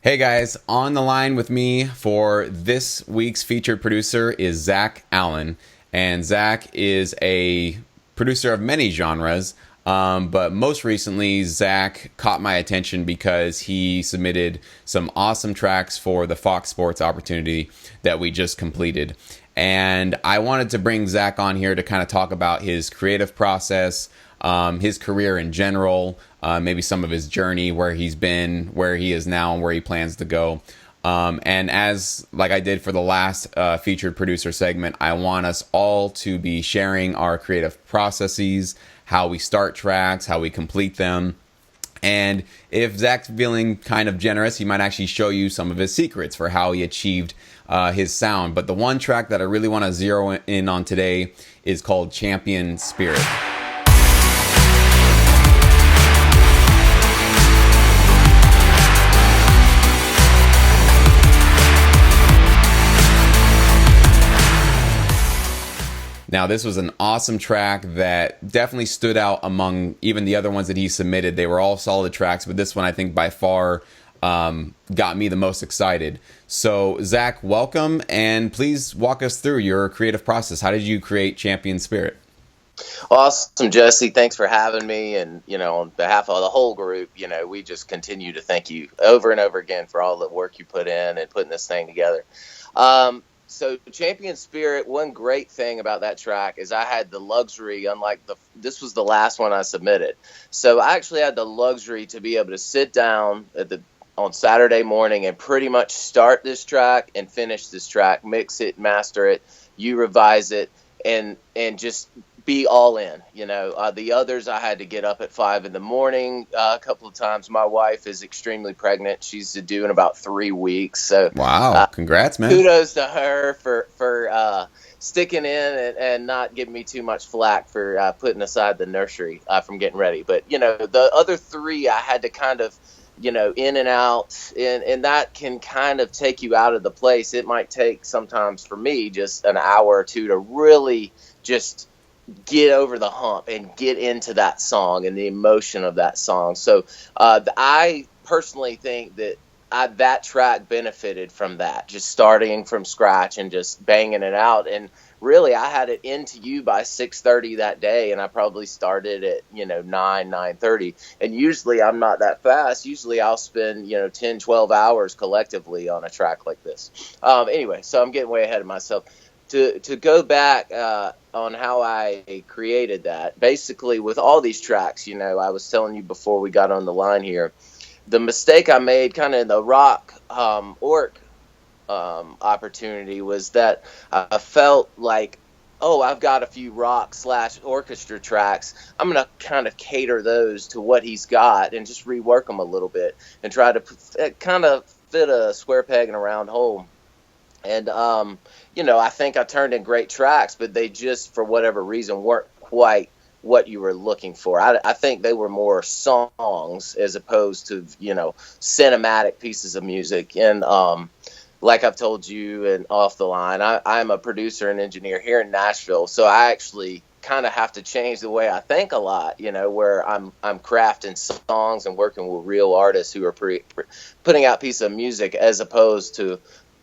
Hey guys, on the line with me for this week's featured producer is Zach Allen. And Zach is a producer of many genres, but most recently, Zach caught my attention because he submitted some awesome tracks for the Fox Sports opportunity that we just completed. And I wanted to bring Zach on here to kind of talk about his creative process, his career in general, maybe some of his journey, where he's been, where he is now, and where he plans to go. And as like I did for the last featured producer segment, I want us all to be sharing our creative processes, how we start tracks, how we complete them. And if Zach's feeling kind of generous, he might actually show you some of his secrets for how he achieved his sound. But the one track that I really want to zero in on today is called Champion Spirit. Now, this was an awesome track that definitely stood out among even the other ones that he submitted. They were all solid tracks, but this one I think by far got me the most excited. So, Zach, welcome, and please walk us through your creative process. How did you create Champion Spirit? Awesome, Jesse. Thanks for having me. And, on behalf of the whole group, we just continue to thank you over and over again for all the work you put in and putting this thing together. So Champion Spirit, one great thing about that track is I had the luxury, this was the last one I submitted. So I actually had the luxury to be able to sit down on Saturday morning and pretty much start this track and finish this track, mix it, master it, you revise it, and just be all in. The others I had to get up at 5 in the morning a couple of times. My wife is extremely pregnant. She's due in about 3 weeks. So wow, congrats, man. Kudos to her for sticking in and not giving me too much flack for putting aside the nursery from getting ready. But, the other three I had to kind of, in and out, and that can kind of take you out of the place. It might take sometimes for me just an hour or two to really just get over the hump and get into that song and the emotion of that song. So I personally think that that track benefited from that, just starting from scratch and just banging it out. And really, I had it into you by 6:30 that day, and I probably started at 9:30. And usually I'm not that fast. Usually I'll spend 10, 12 hours collectively on a track like this. Anyway, so I'm getting way ahead of myself. To go back on how I created that, basically with all these tracks, I was telling you before we got on the line here, the mistake I made kind of in the rock orc opportunity was that I felt like, oh, I've got a few rock / orchestra tracks. I'm going to kind of cater those to what he's got and just rework them a little bit and try to kind of fit a square peg in a round hole. And, I think I turned in great tracks, but they just, for whatever reason, weren't quite what you were looking for. I think they were more songs as opposed to, cinematic pieces of music. And like I've told you and off the line, I'm a producer and engineer here in Nashville, so I actually kind of have to change the way I think a lot, where I'm crafting songs and working with real artists who are putting out pieces of music as opposed to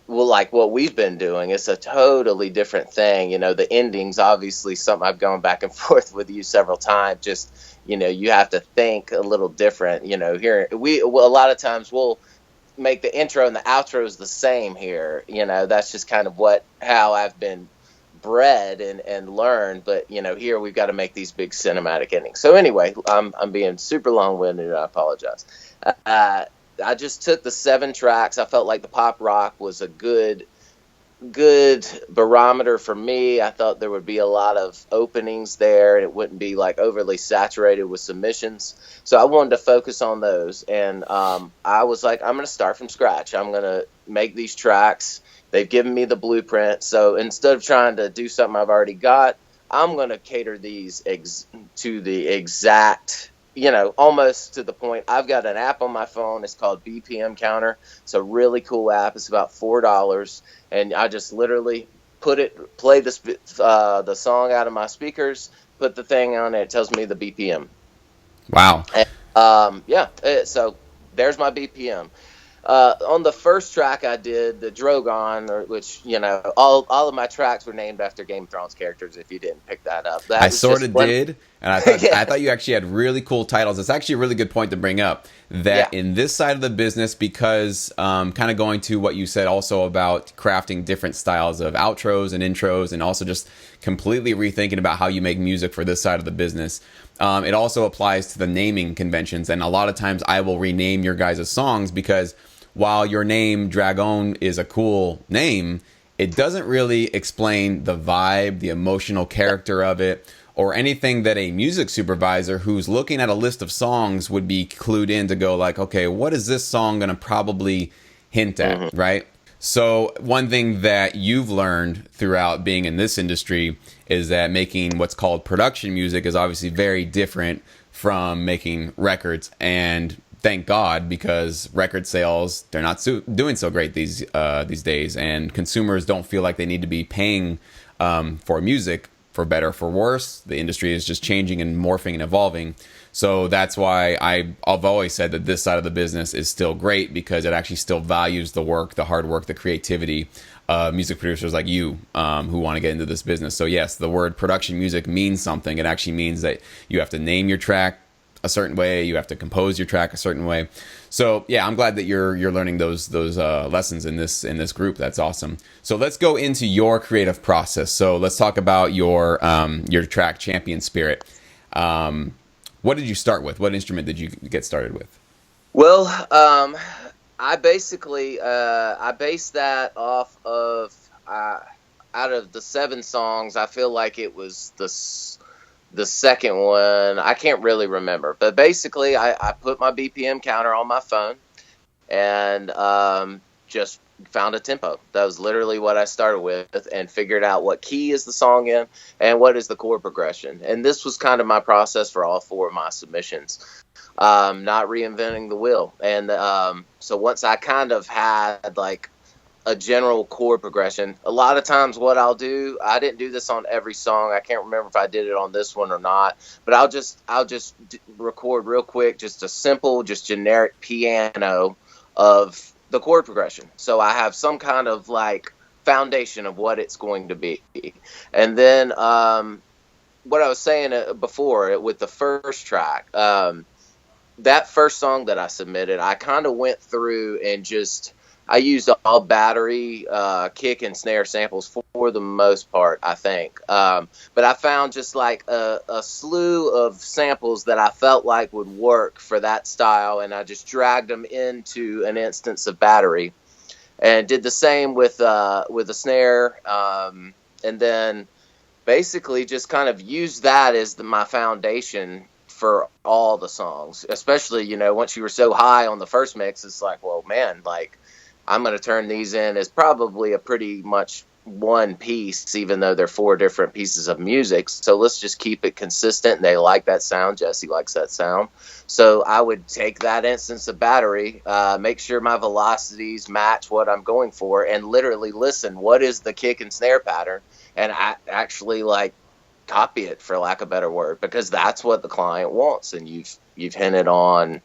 like what we've been doing. It's a totally different thing. The ending's obviously something I've gone back and forth with you several times. Just, you have to think a little different. Here a lot of times we'll make the intro and the outros the same here. That's just kind of how I've been bred and learned. But, here we've got to make these big cinematic endings. So anyway, I'm being super long-winded, and I apologize. I just took the 7 tracks. I felt like the pop rock was a good barometer for me. I thought there would be a lot of openings there, and it wouldn't be like overly saturated with submissions. So I wanted to focus on those. And I was like, I'm going to start from scratch. I'm going to make these tracks. They've given me the blueprint. So instead of trying to do something I've already got, I'm going to cater these to the exact, almost to the point. I've got an app on my phone. It's called BPM Counter. It's a really cool app. It's about $4, and I just literally play the song out of my speakers, put the thing on it. It tells me the BPM. Wow. And, so there's my BPM. On the first track I did, the Drogon, which, all of my tracks were named after Game of Thrones characters. If you didn't pick that up, I that was sort just of one. did, and I thought Yeah, I thought you actually had really cool titles. It's actually a really good point to bring up yeah, that in this side of the business, because kind of going to what you said also about crafting different styles of outros and intros, and also just completely rethinking about how you make music for this side of the business. It also applies to the naming conventions, and a lot of times I will rename your guys' songs because while your name Dragon is a cool name, it doesn't really explain the vibe, the emotional character of it, or anything that a music supervisor who's looking at a list of songs would be clued in to go like, okay, what is this song going to probably hint at, hmm right? So one thing that you've learned throughout being in this industry is that making what's called production music is obviously very different from making records. And thank God, because record sales, they're not doing so great these days, and consumers don't feel like they need to be paying for music, for better or for worse. The industry is just changing and morphing and evolving. So that's why I've always said that this side of the business is still great, because it actually still values the work, the hard work, the creativity of music producers like you, who want to get into this business. So yes, the word production music means something. It actually means that you have to name your track a certain way, you have to compose your track a certain way. So yeah, I'm glad that you're learning those lessons in this group. That's awesome. So let's go into your creative process. So let's talk about your track Champion Spirit. What did you start with? What instrument did you get started with? Well, I basically I based that off of out of the 7 songs. I feel like it was the second one. I can't really remember, but basically I put my BPM counter on my phone and just found a tempo. That was literally what I started with, and figured out what key is the song in and what is the chord progression. And this was kind of my process for all 4 of my submissions. Not reinventing the wheel. And so once I kind of had like a general chord progression, a lot of times what I'll do, I didn't do this on every song. I can't remember if I did it on this one or not, but I'll just record real quick, just a simple, just generic piano of the chord progression. So I have some kind of like foundation of what it's going to be. And then what I was saying before with the first track, that first song that I submitted, I kind of went through and I used all battery kick and snare samples for the most part, I think. But I found just like a slew of samples that I felt like would work for that style, and I just dragged them into an instance of battery, and did the same with the snare, and then basically just kind of used that as my foundation for all the songs. Especially, once you were so high on the first mix, it's like, well, man, like, I'm going to turn these in as probably a pretty much one piece, even though they're 4 different pieces of music. So let's just keep it consistent. They like that sound. Jesse likes that sound. So I would take that instance of battery, make sure my velocities match what I'm going for, and literally listen, what is the kick and snare pattern? And I actually like copy it, for lack of a better word, because that's what the client wants. And you've hinted on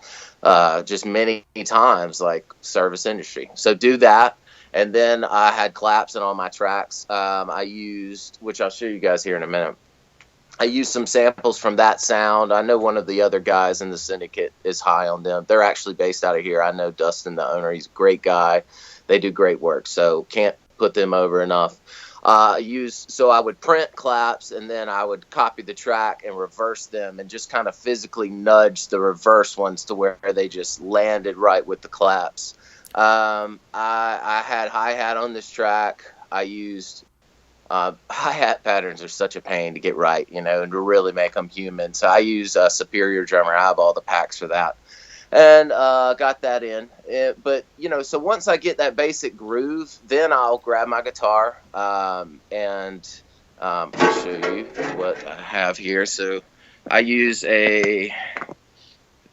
just many times, like service industry. So do that. And then I had claps in all my tracks. I used, which I'll show you guys here in a minute, I used some samples from that sound. I know one of the other guys in the Syndicate is high on them. They're actually based out of here. I know Dustin, the owner. He's a great guy. They do great work, so can't put them over enough. So I would print claps, and then I would copy the track and reverse them, and just kind of physically nudge the reverse ones to where they just landed right with the claps. I had hi-hat on this track. I used hi-hat patterns are such a pain to get right, and to really make them human. So I use Superior Drummer. I have all the packs for that. And got that in. But, so once I get that basic groove, then I'll grab my guitar and I'll show you what I have here. So I use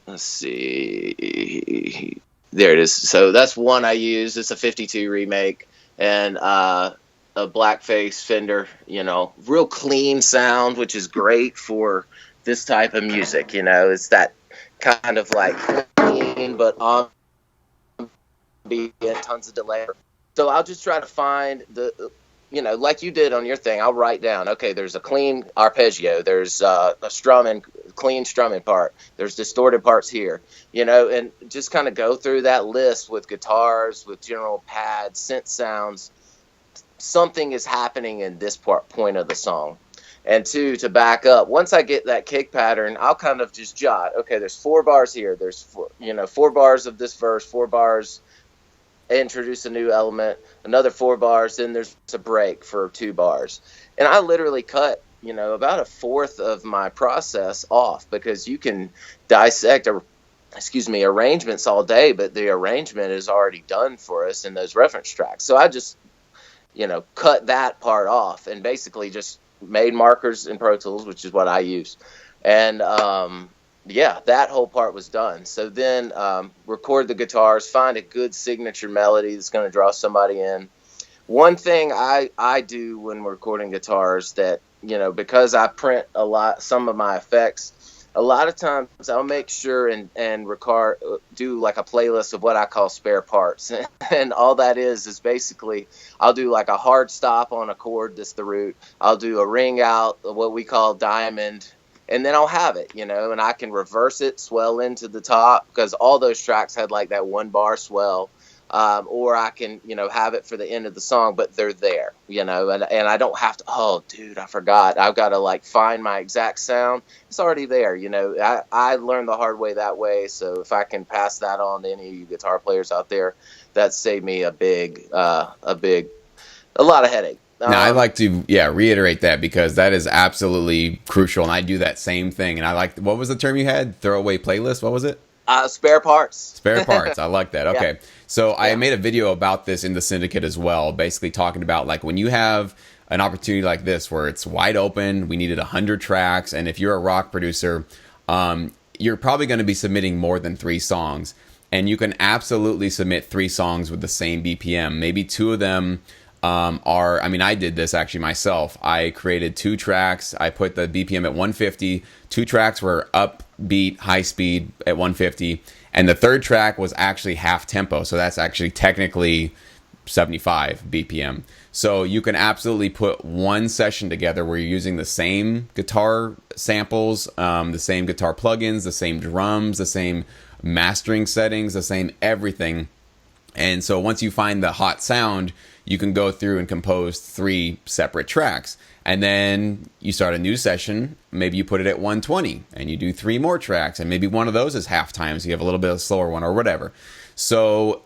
let's see, there it is. So that's one I use. It's a 52 remake, and a blackface Fender, real clean sound, which is great for this type of music. It's that kind of like clean but on be tons of delay. So I'll just try to find like you did on your thing. I'll write down, okay, there's a clean arpeggio, there's a clean strumming part, there's distorted parts here, and just kind of go through that list with guitars, with general pads, synth sounds. Something is happening in this point of the song. And two, to back up, once I get that kick pattern, I'll kind of just jot, okay, there's 4 bars here. There's 4 bars of this verse, 4 bars, introduce a new element, another 4 bars, then there's a break for 2 bars. And I literally cut, about a fourth of my process off, because you can dissect arrangements all day, but the arrangement is already done for us in those reference tracks. So I just, cut that part off and basically just made markers in Pro Tools, which is what I use. And, that whole part was done. So then record the guitars, find a good signature melody that's going to draw somebody in. One thing I do when recording guitars that, because I print some of my effects, a lot of times I'll make sure and do like a playlist of what I call spare parts. And all that is basically I'll do like a hard stop on a chord that's the root. I'll do a ring out, what we call diamond, and then I'll have it, and I can reverse it, swell into the top, because all those tracks had like that 1 bar swell. Or I can, have it for the end of the song, but they're there, and I don't have to, oh, dude, I forgot. I've got to like find my exact sound. It's already there, I learned the hard way that way. So if I can pass that on to any of you guitar players out there, that saved me a lot of headache. Now, I'd like to, reiterate that, because that is absolutely crucial. And I do that same thing. And I like, what was the term you had? Throwaway playlist? What was it? Spare parts. Spare parts. I like that. Okay. Yeah. So I made a video about this in the Syndicate as well, basically talking about like when you have an opportunity like this where it's wide open, we needed 100 tracks. And if you're a rock producer, you're probably going to be submitting more than 3 songs. And you can absolutely submit 3 songs with the same BPM. Maybe 2 of them I did this actually myself. I created 2 tracks. I put the BPM at 150. 2 tracks were upbeat, high speed at 150. And the 3rd track was actually half tempo. So that's actually technically 75 BPM. So you can absolutely put one session together where you're using the same guitar samples, the same guitar plugins, the same drums, the same mastering settings, the same everything. And so once you find the hot sound, you can go through and compose 3 separate tracks. And then you start a new session. Maybe you put it at 120 and you do 3 more tracks. And maybe one of those is half time, so you have a little bit of a slower one or whatever. So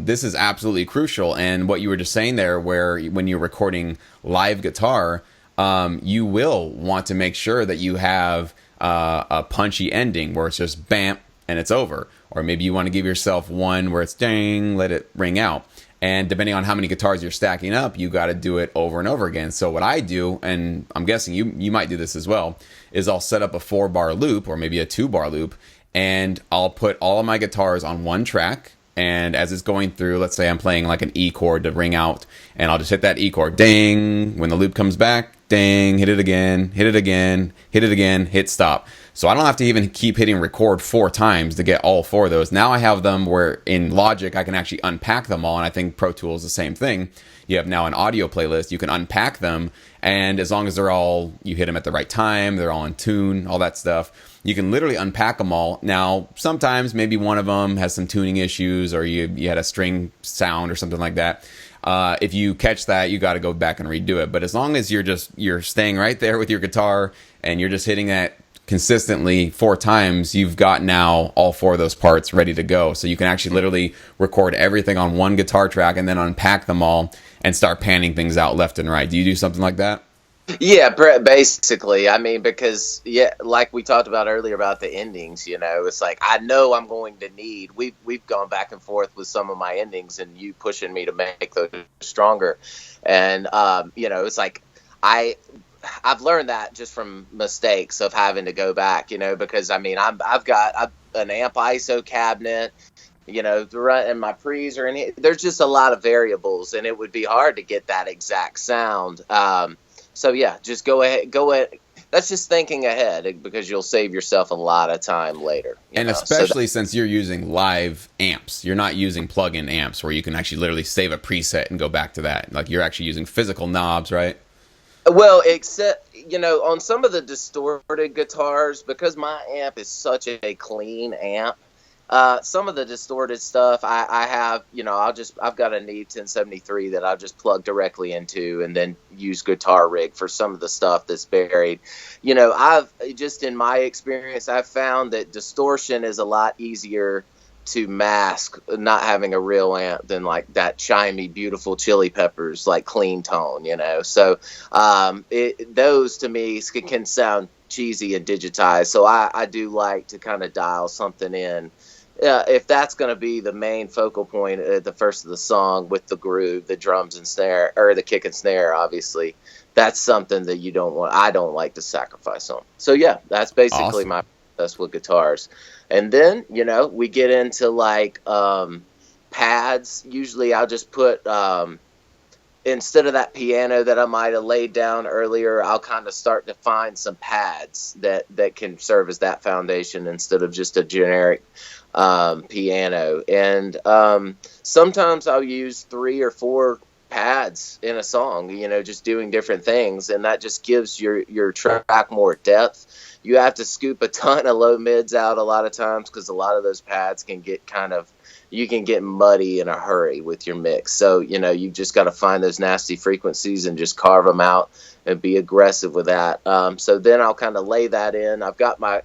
this is absolutely crucial. And what you were just saying there, where when you're recording live guitar, you will want to make sure that you have a punchy ending where it's just bam and it's over. Or maybe you want to give yourself one where it's dang, let it ring out. And depending on how many guitars you're stacking up, you got to do it over and over again. So what I do, and I'm guessing you might do this as well, is I'll set up a 4-bar loop or maybe a 2-bar loop, and I'll put all of my guitars on one track. And as it's going through, let's say I'm playing like an E chord to ring out, and I'll just hit that E chord, ding. When the loop comes back, ding, hit it again, hit it again, hit it again, hit stop. So I don't have to even keep hitting record 4 times to get all 4 of those. Now I have them where in Logic I can actually unpack them all, and I think Pro Tools is the same thing. You have now an audio playlist, you can unpack them, and as long as you hit them at the right time, they're all in tune, all that stuff, you can literally unpack them all. Now, sometimes maybe one of them has some tuning issues, or you had a string sound or something like that. If you catch that, you got to go back and redo it. But as long as you're staying right there with your guitar and you're just hitting that consistently 4 times, you've got now all 4 of those parts ready to go. So you can actually literally record everything on one guitar track and then unpack them all and start panning things out left and right. Do you do something like that? Yeah, basically. I mean, because, like we talked about earlier about the endings, it's like I know I'm going to need. We've gone back and forth with some of my endings, and you pushing me to make those stronger. And, it's like I've learned that just from mistakes of having to go back, because, I mean, I've got an amp ISO cabinet, and my pre's or there's just a lot of variables, and it would be hard to get that exact sound. So yeah, just go ahead. that's just thinking ahead, because you'll save yourself a lot of time later. And especially since you're using live amps, you're not using plug-in amps where you can actually literally save a preset and go back to that. Like, you're actually using physical knobs, right? Well, except, on some of the distorted guitars, because my amp is such a clean amp, some of the distorted stuff I have, I've got a Neve 1073 that I'll just plug directly into and then use Guitar Rig for some of the stuff that's buried. I've just, in my experience, I've found that distortion is a lot easier to mask not having a real amp than like that chimey, beautiful Chili Peppers, like clean tone, So those to me can sound cheesy and digitized. So I do like to kind of dial something in. If that's going to be the main focal point at the first of the song with the groove, the drums and snare, or the kick and snare, obviously, that's something that I don't like to sacrifice on. So yeah, that's basically Awesome. my process with guitars. And then, we get into like pads. Usually I'll just put, instead of that piano that I might have laid down earlier, I'll kind of start to find some pads that can serve as that foundation instead of just a generic piano. And sometimes I'll use 3 or 4 pads in a song, just doing different things, and that just gives your track more depth. You have to scoop a ton of low mids out a lot of times, because a lot of those pads can get you can get muddy in a hurry with your mix. So, you've just got to find those nasty frequencies and just carve them out and be aggressive with that. So then I'll kind of lay that in. I've got my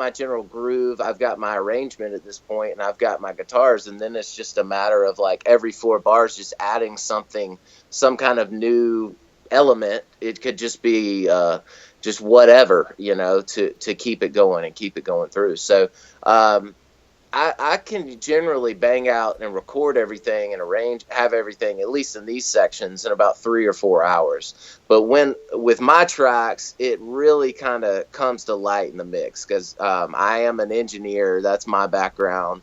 general groove, I've got my arrangement at this point, and I've got my guitars, and then it's just a matter of like every 4 bars just adding some kind of new element. It could just be just whatever, to keep it going and keep it going through. So I can generally bang out and record everything and have everything, at least in these sections, in about 3 or 4 hours. But with my tracks, it really kind of comes to light in the mix, because I am an engineer. That's my background,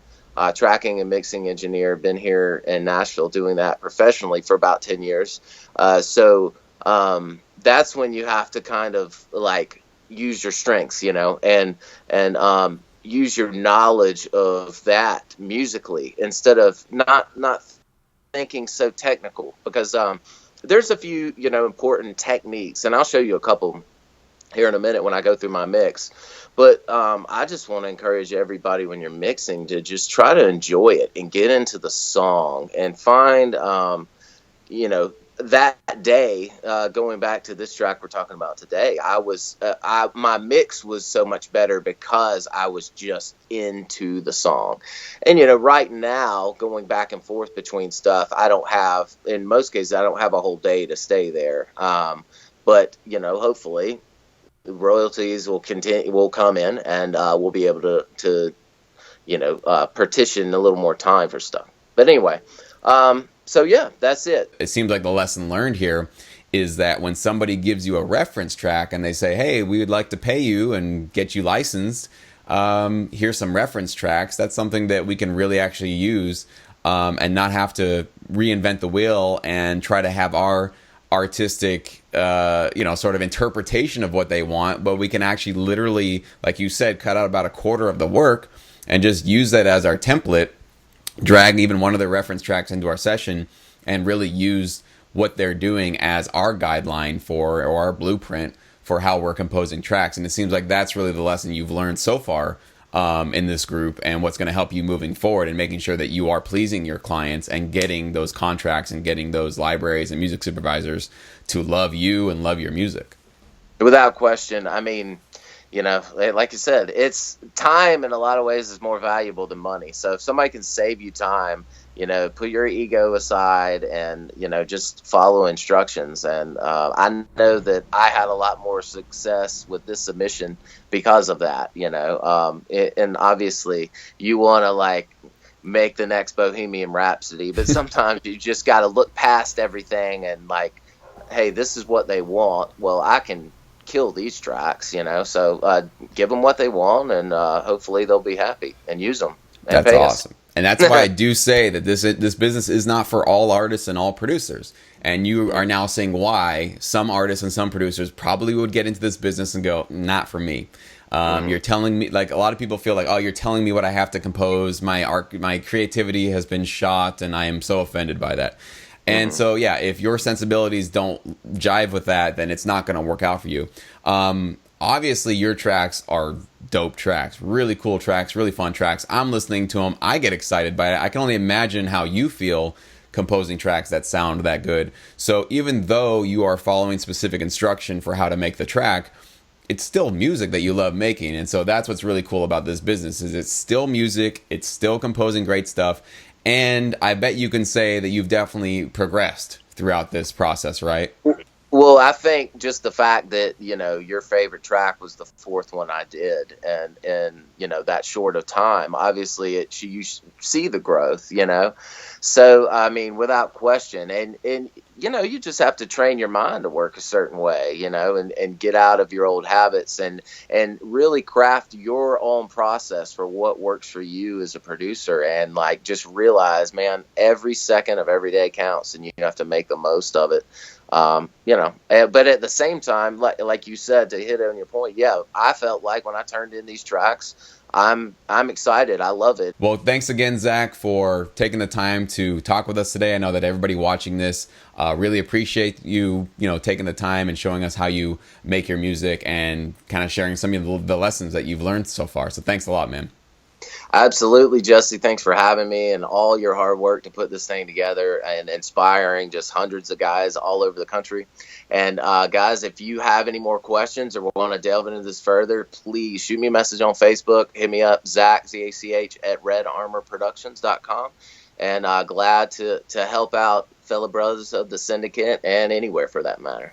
tracking and mixing engineer. Been here in Nashville doing that professionally for about 10 years. So that's when you have to kind of like use your strengths, and use your knowledge of that musically, instead of not thinking so technical, because there's a few important techniques, and I'll show you a couple here in a minute when I go through my mix. But I just want to encourage everybody, when you're mixing, to just try to enjoy it and get into the song and find that day, going back to this track we're talking about today, my mix was so much better because I was just into the song. And right now, going back and forth between stuff, in most cases I don't have a whole day to stay there. But hopefully royalties will come in, and we'll be able to partition a little more time for stuff. But anyway, so yeah, that's it. It seems like the lesson learned here is that when somebody gives you a reference track and they say, hey, we would like to pay you and get you licensed, here's some reference tracks, that's something that we can really actually use, and not have to reinvent the wheel and try to have our artistic sort of interpretation of what they want. But we can actually literally, like you said, cut out about a quarter of the work and just use that as our template, drag even one of the reference tracks into our session, and really use what they're doing as our guideline or our blueprint for how we're composing tracks. And it seems like that's really the lesson you've learned so far in this group, and what's going to help you moving forward and making sure that you are pleasing your clients and getting those contracts and getting those libraries and music supervisors to love you and love your music. Without question. I mean, like you said, it's time in a lot of ways is more valuable than money. So if somebody can save you time, put your ego aside and, just follow instructions. And I know that I had a lot more success with this submission because of that, and obviously you want to make the next Bohemian Rhapsody, but sometimes you just got to look past everything and hey, this is what they want. Well, I can kill these tracks, so give them what they want, and hopefully they'll be happy and use them. That's awesome. And that's why I do say that this business is not for all artists and all producers. And you are now seeing why some artists and some producers probably would get into this business and go, not for me. You're telling me, like, a lot of people feel like, oh, you're telling me what I have to compose. My creativity has been shot, and I am so offended by that. And so, yeah, if your sensibilities don't jive with that, then it's not going to work out for you. Obviously, your tracks are dope tracks, really cool tracks, really fun tracks. I'm listening to them. I get excited by it. I can only imagine how you feel composing tracks that sound that good. So even though you are following specific instruction for how to make the track, it's still music that you love making. And so that's what's really cool about this business is it's still music. It's still composing great stuff. And I bet you can say that you've definitely progressed throughout this process, right? Well, I think just the fact that, your favorite track was the fourth one I did, and that short of time, obviously you see the growth, So, I mean, without question, and you just have to train your mind to work a certain way, and get out of your old habits and really craft your own process for what works for you as a producer, and like just realize, man, every second of every day counts, and you have to make the most of it. But at the same time, like you said, to hit on your point, yeah, I felt like when I turned in these tracks, I'm excited. I love it. Well, thanks again, Zach, for taking the time to talk with us today. I know that everybody watching this really appreciate you, taking the time and showing us how you make your music and kind of sharing some of the lessons that you've learned so far. So thanks a lot, man. Absolutely, Jesse. Thanks for having me and all your hard work to put this thing together and inspiring just hundreds of guys all over the country. And guys, if you have any more questions or want to delve into this further, please shoot me a message on Facebook. Hit me up, Zach, Z-A-C-H, at redarmorproductions.com. And glad to help out fellow brothers of the Syndicate and anywhere for that matter.